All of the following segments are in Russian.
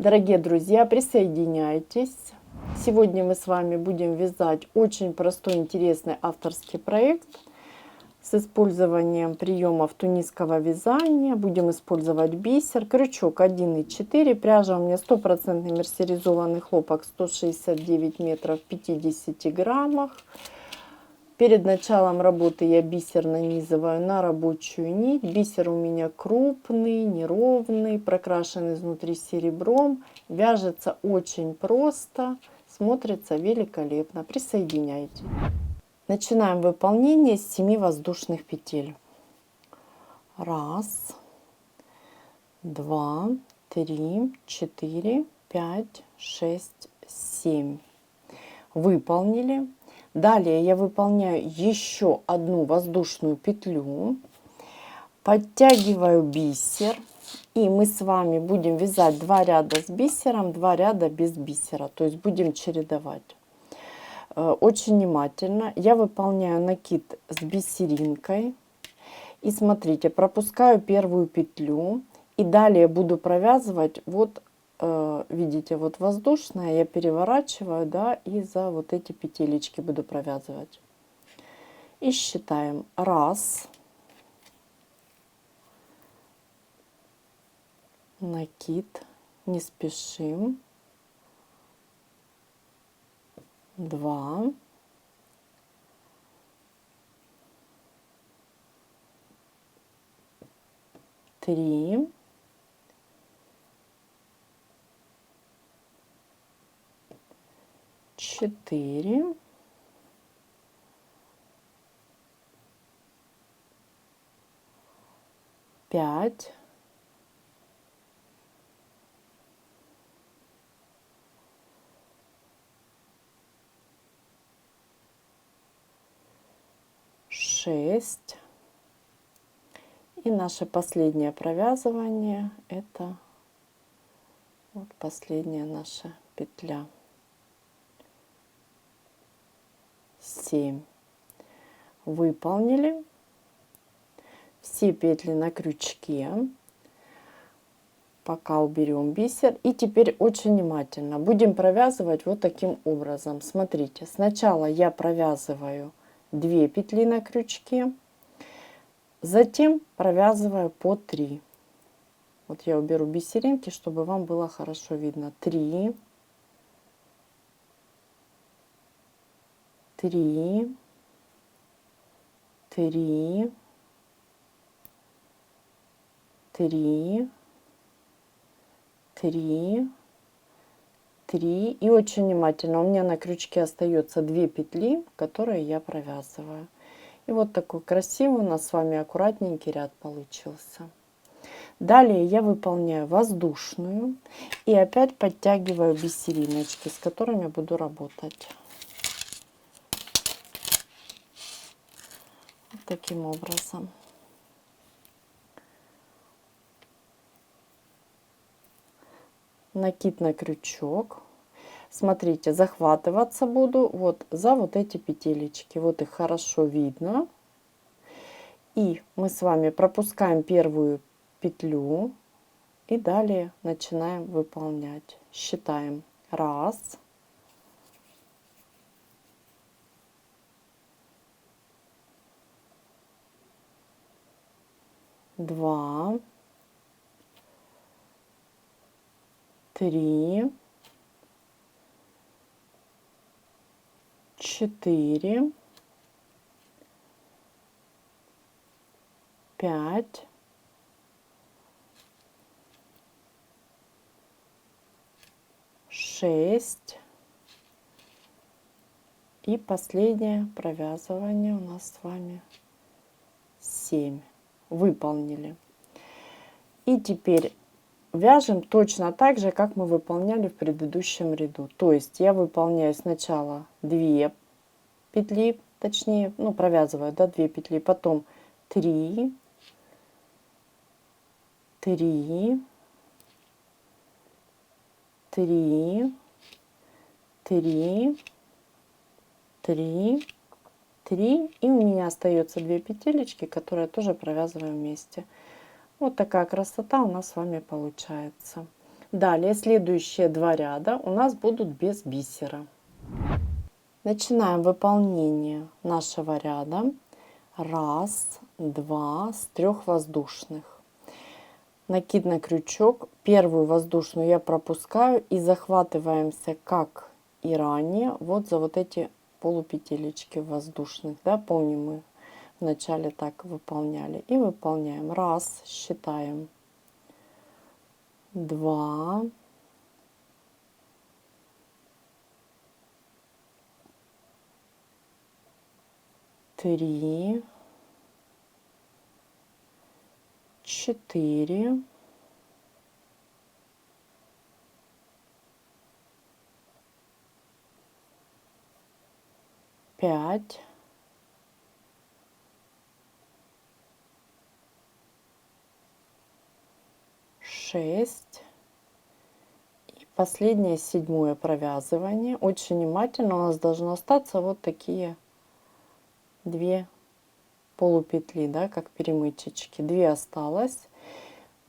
Дорогие друзья, присоединяйтесь. Сегодня мы с вами будем вязать очень простой, интересный авторский проект с использованием приемов тунисского вязания. Будем использовать бисер, крючок 1,4, пряжа у меня 100% мерсеризованный хлопок, 169 метров в 50 граммах. Перед началом работы я бисер нанизываю на рабочую нить. Бисер у меня крупный, неровный, прокрашен изнутри серебром. Вяжется очень просто, смотрится великолепно. Присоединяйтесь. Начинаем выполнение с 7 воздушных петель. 1, 2, 3, 4, 5, 6, 7. Выполнили. Далее я выполняю еще одну воздушную петлю, подтягиваю бисер, и мы с вами будем вязать 2 ряда с бисером, 2 ряда без бисера, то есть будем чередовать. Очень внимательно я выполняю накид с бисеринкой, и смотрите, пропускаю первую петлю, и далее буду провязывать вот. Видите, вот воздушная, я переворачиваю, да, и за вот эти петелечки буду провязывать. И считаем. 1, накид, не спешим. 2, 3, 4, 5, 6. И наше последнее провязывание, это вот последняя наша петля. 7. Выполнили все петли на крючке. Пока уберем бисер. И теперь очень внимательно будем провязывать вот таким образом. Смотрите, сначала я провязываю 2 петли на крючке, затем провязываю по 3. Вот я уберу бисеринки, чтобы вам было хорошо видно. 3, 3, 3, 3, 3, 3. И очень внимательно. У меня на крючке остается 2 петли, которые я провязываю. И вот такой красивый у нас с вами аккуратненький ряд получился. Далее я выполняю воздушную и опять подтягиваю бисериночки, с которыми буду работать. Вот таким образом. Накид на крючок. Смотрите, захватываться буду вот за вот эти петелечки. Вот их хорошо видно. И мы с вами пропускаем первую петлю и далее начинаем выполнять. Считаем. 1, 2, 3, 4, 5, 6. И последнее провязывание у нас с вами 7. Выполнили. И теперь вяжем точно так же, как мы выполняли в предыдущем ряду. То есть я выполняю сначала 2 петли, точнее, ну, провязываю, да, 2 петли, потом 3, 3, 3, 3, 3, 3. И у меня остается 2 петелечки, которые тоже провязываем вместе. Вот такая красота у нас с вами получается. Далее следующие 2 ряда у нас будут без бисера. Начинаем выполнение нашего ряда. 1, 2 с 3 воздушных. Накид на крючок. Первую воздушную я пропускаю и захватываемся, как и ранее, вот за вот эти полупетелечки воздушных. Да, помним, мы вначале так выполняли. И выполняем. 1, считаем. 2, 3, 4, 5, 6 и последнее 7 провязывание. Очень внимательно, у нас должно остаться вот такие 2 полупетли, да, как перемычечки. 2 осталось.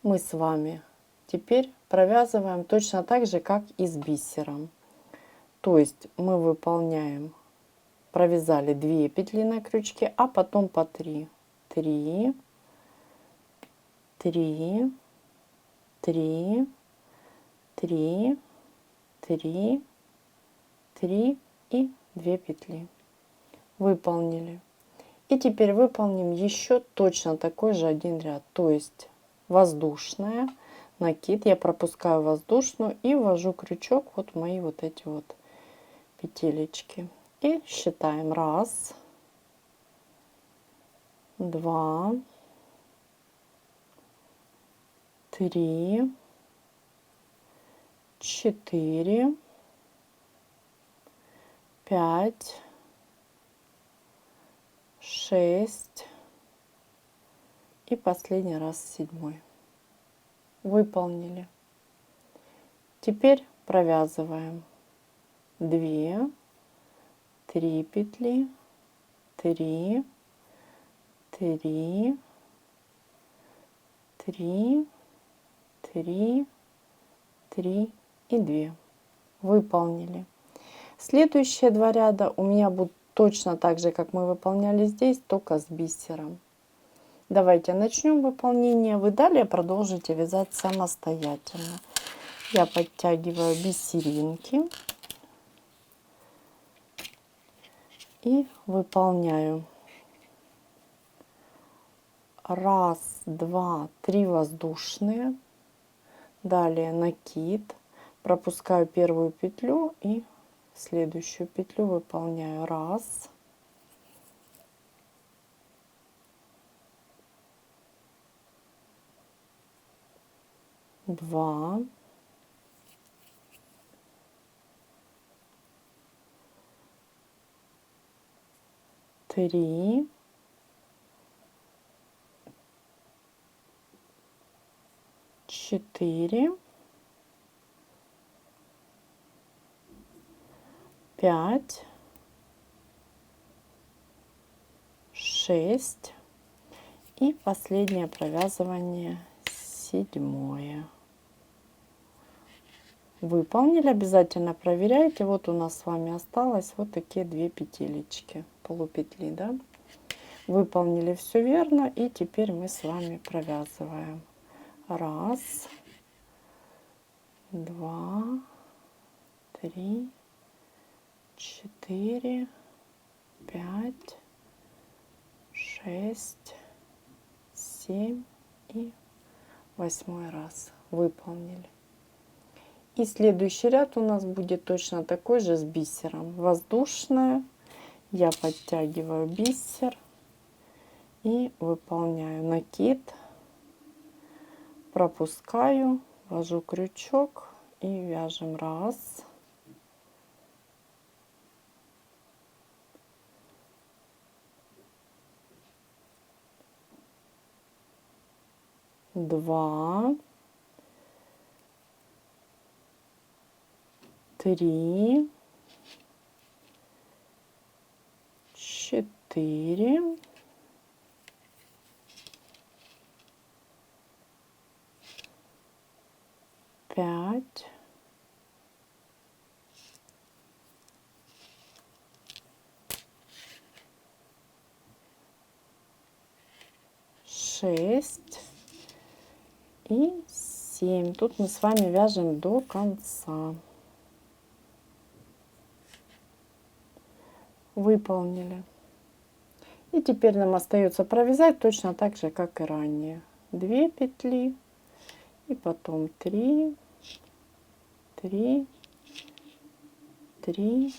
Мы с вами теперь провязываем точно так же, как и с бисером. То есть мы выполняем, провязали 2 петли на крючке, а потом по 3. 3, 3, 3, 3, 3, 3 и 2 петли. Выполнили. И теперь выполним еще точно такой же один ряд. То есть воздушная, накид, я пропускаю воздушную и ввожу крючок вот в мои вот эти вот петелечки. И считаем. 1, 2, 3, 4, 5, 6 и последний раз 7. Выполнили. Теперь провязываем 2, 3 петли, 3, 3, 3, 3, 3 и 2. Выполнили. Следующие 2 ряда у меня будут точно так же, как мы выполняли здесь, только с бисером. Давайте начнем выполнение. Вы далее продолжите вязать самостоятельно. Я подтягиваю бисеринки и выполняю. 1, 2, 3 воздушные. Далее накид. Пропускаю первую петлю и следующую петлю выполняю. 1, 2, 3, 4, 5, 6 и последнее провязывание 7. Выполнили, обязательно проверяйте. Вот у нас с вами осталось вот такие 2 петелечки, полупетли, да. Выполнили все верно, и теперь мы с вами провязываем. 1, 2, 3, 4, 5, 6, 7 и 8 раз. Выполнили. И следующий ряд у нас будет точно такой же с бисером. Воздушная, я подтягиваю бисер и выполняю накид, пропускаю, ввожу крючок и вяжем. 1, 2, 3, 4, 5, 5, 6 и 7. Тут мы с вами вяжем до конца. Выполнили. И теперь нам остается провязать точно так же, как и ранее. 2 петли и потом 3, 3, 3,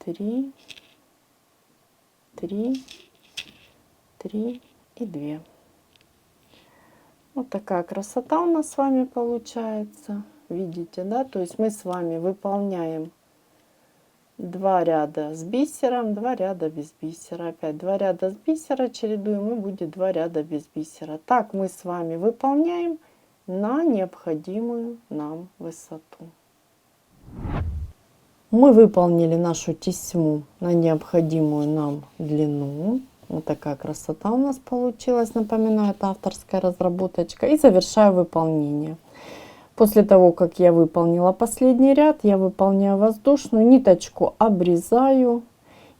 3, 3, 3 и 2. Вот такая красота у нас с вами получается. Видите, да? То есть мы с вами выполняем 2 ряда с бисером, 2 ряда без бисера. Опять 2 ряда с бисера чередуем, и будет 2 ряда без бисера. Так мы с вами выполняем на необходимую нам высоту. Мы выполнили нашу тесьму на необходимую нам длину. Вот такая красота у нас получилась. Напоминаю, это авторская разработочка. И завершаю выполнение. После того, как я выполнила последний ряд, я выполняю воздушную, ниточку обрезаю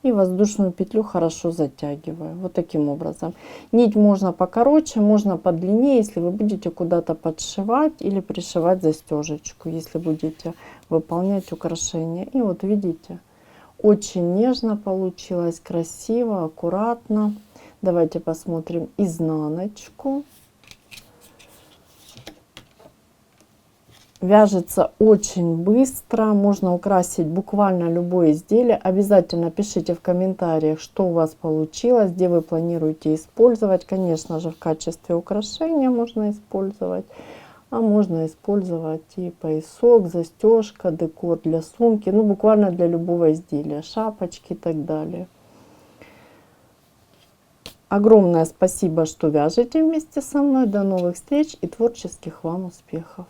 и воздушную петлю хорошо затягиваю. Вот таким образом. Нить можно покороче, можно подлиннее, если вы будете куда-то подшивать или пришивать застежечку, если будете выполнять украшения. И вот видите, очень нежно получилось, красиво, аккуратно. Давайте посмотрим изнаночку. Вяжется очень быстро, можно украсить буквально любое изделие. Обязательно пишите в комментариях, что у вас получилось, где вы планируете использовать. Конечно же, в качестве украшения можно использовать, а можно использовать и поясок, застежка, декор для сумки, ну буквально для любого изделия, шапочки и так далее. Огромное спасибо, что вяжете вместе со мной. До новых встреч и творческих вам успехов!